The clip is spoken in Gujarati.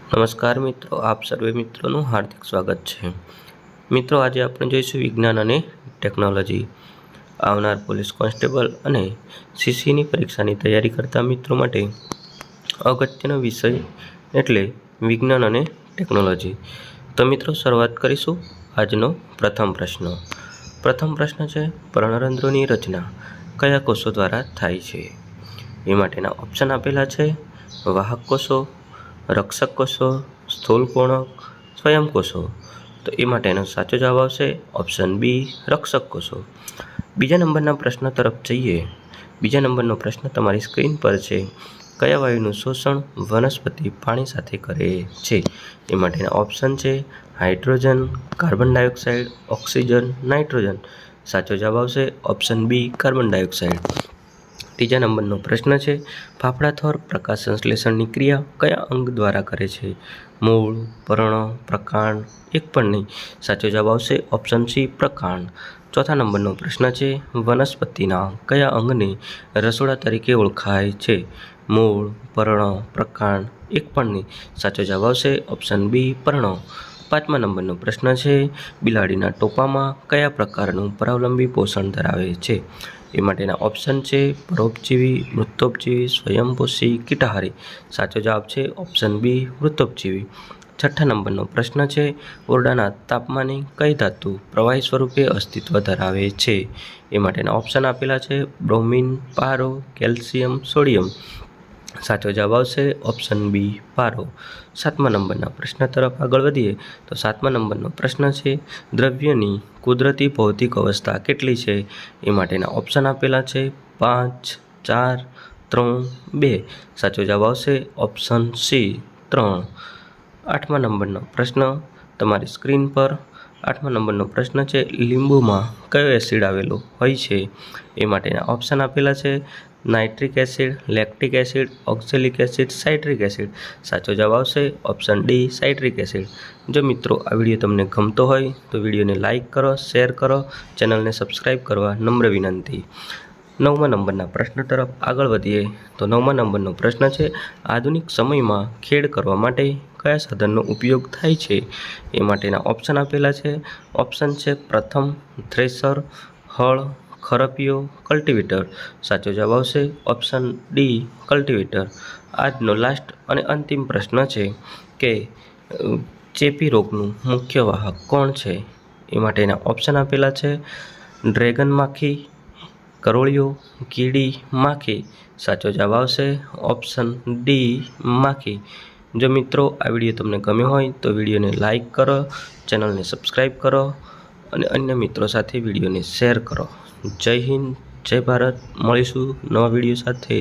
નમસ્કાર મિત્રો, આપ સર્વે મિત્રોનું હાર્દિક સ્વાગત છે। મિત્રો, આજે આપણે જોઈશું વિજ્ઞાન અને ટેકનોલોજી। આવનાર પોલીસ કોન્સ્ટેબલ અને સીસીની પરીક્ષાની તૈયારી કરતા મિત્રો માટે અગત્યનો વિષય એટલે વિજ્ઞાન અને ટેકનોલોજી। તો મિત્રો, શરૂઆત કરીશું આજનો પ્રથમ પ્રશ્ન છે, પર્ણરંધ્રોની રચના કયા કોષો દ્વારા થાય છે? એ માટેના ઓપ્શન આપેલા છે વાહક કોષો, રક્ષક કોષો, સ્થૂલકોણક, સ્વયંકોષો। તો એ માટેનો સાચો જવાબ આવશે ઓપ્શન બી, રક્ષક કોષો। બીજા નંબરના પ્રશ્ન તરફ જઈએ। બીજા નંબરનો પ્રશ્ન તમારી સ્ક્રીન પર છે, કયા વાયુનું શોષણ વનસ્પતિ પાણી સાથે કરે છે? એ માટેના ઓપ્શન છે hydrogen, carbon dioxide, oxygen, nitrogen. સાચો જવાબ આવશે ઓપ્શન બી, કાર્બન ડાયોક્સાઇડ। ત્રીજા નંબરનો પ્રશ્ન છે, ફાફડાથોર પ્રકાશ સંશ્લેષણની ક્રિયા કયા અંગ દ્વારા કરે છે? મૂળ, પર્ણ, પ્રકાંડ, એક પણ નહીં। સાચો જવાબ આવશે ઓપ્શન સી, પ્રકાંડ। ચોથા નંબરનો પ્રશ્ન છે, વનસ્પતિના કયા અંગને રસોડા તરીકે ઓળખાય છે? મૂળ, પર્ણ, પ્રકાંડ, એક પણ નહીં। સાચો જવાબ આવશે ઓપ્શન બી, પર્ણ। પાંચમા નંબરનો પ્રશ્ન છે, બિલાડીના ટોપામાં કયા પ્રકારનું પરાવલંબી પોષણ ધરાવે છે? એ માટેના ઓપ્શન છે પરોપજીવી, મૃતોપજીવી, સ્વયંપોષી, કીટાહારી। સાચો જવાબ છે ઓપ્શન બી, મૃતોપજીવી। છઠ્ઠા નંબરનો પ્રશ્ન છે, ઓરડાના તાપમાને કઈ ધાતુ પ્રવાહી સ્વરૂપે અસ્તિત્વ ધરાવે છે? એ માટેના ઓપ્શન આપેલા છે બ્રોમિન, પારો, કેલ્શિયમ, સોડિયમ। સાચો જવાબ આવશે ઓપ્શન બી, પારો। સાતમા નંબરના પ્રશ્ન તરફ આગળ વધીએ તો સાતમા નંબરનો પ્રશ્ન છે, દ્રવ્યની કુદરતી ભૌતિક અવસ્થા કેટલી છે? એ માટેના ઓપ્શન આપેલા છે 5, 4, 3, 2। સાચો જવાબ આવશે ઓપ્શન સી, 3। આઠમા નંબરનો પ્રશ્ન તમારી સ્ક્રીન પર। આઠમા નંબરનો પ્રશ્ન છે, લીંબુમાં કયો એસિડ આવેલો હોય છે? એ માટેના ઓપ્શન આપેલા છે nitric acid, lactic acid, oxalic acid, citric acid. સાચો જવાબ આવશે ઓપ્શન ડી, સાઇટ્રિક એસિડ। જો મિત્રો આ વિડીયો તમને ગમતો હોય તો વિડીયોને લાઇક કરો, શેર કરો, ચેનલને સબસ્ક્રાઈબ કરવા નમ્ર વિનંતી। નવમા નંબરના પ્રશ્ન તરફ આગળ વધીએ તો નવમા નંબરનો પ્રશ્ન છે, આધુનિક સમયમાં ખેડ કરવા માટે કયા સાધનનો ઉપયોગ થાય છે? એ માટેના ઓપ્શન આપેલા છે ઓપ્શન છે પ્રથમ થ્રેશર, હળ, ખરપિયો, કલ્ટિવેટર। સાચો જવાબ આવશે ઓપ્શન ડી, કલ્ટિવેટર। આજનો લાસ્ટ અને અંતિમ પ્રશ્ન છે કે ચેપી રોગનું મુખ્ય વાહક કોણ છે? એ માટેના ઓપ્શન આપેલા છે ડ્રેગન માખી, કરોળિયો, કીડી, માખી। સાચો જવાબ આવશે ઓપ્શન ડી, માખી। જો મિત્રો આ વિડીયો તમને ગમ્યો હોય તો વિડીયોને લાઇક કરો, ચેનલને સબસ્ક્રાઈબ કરો અને અન્ય મિત્રો સાથે વિડીયોને શેર કરો। જય હિન્દ, જય ભારત। મળીશું નવા વિડીયો સાથે।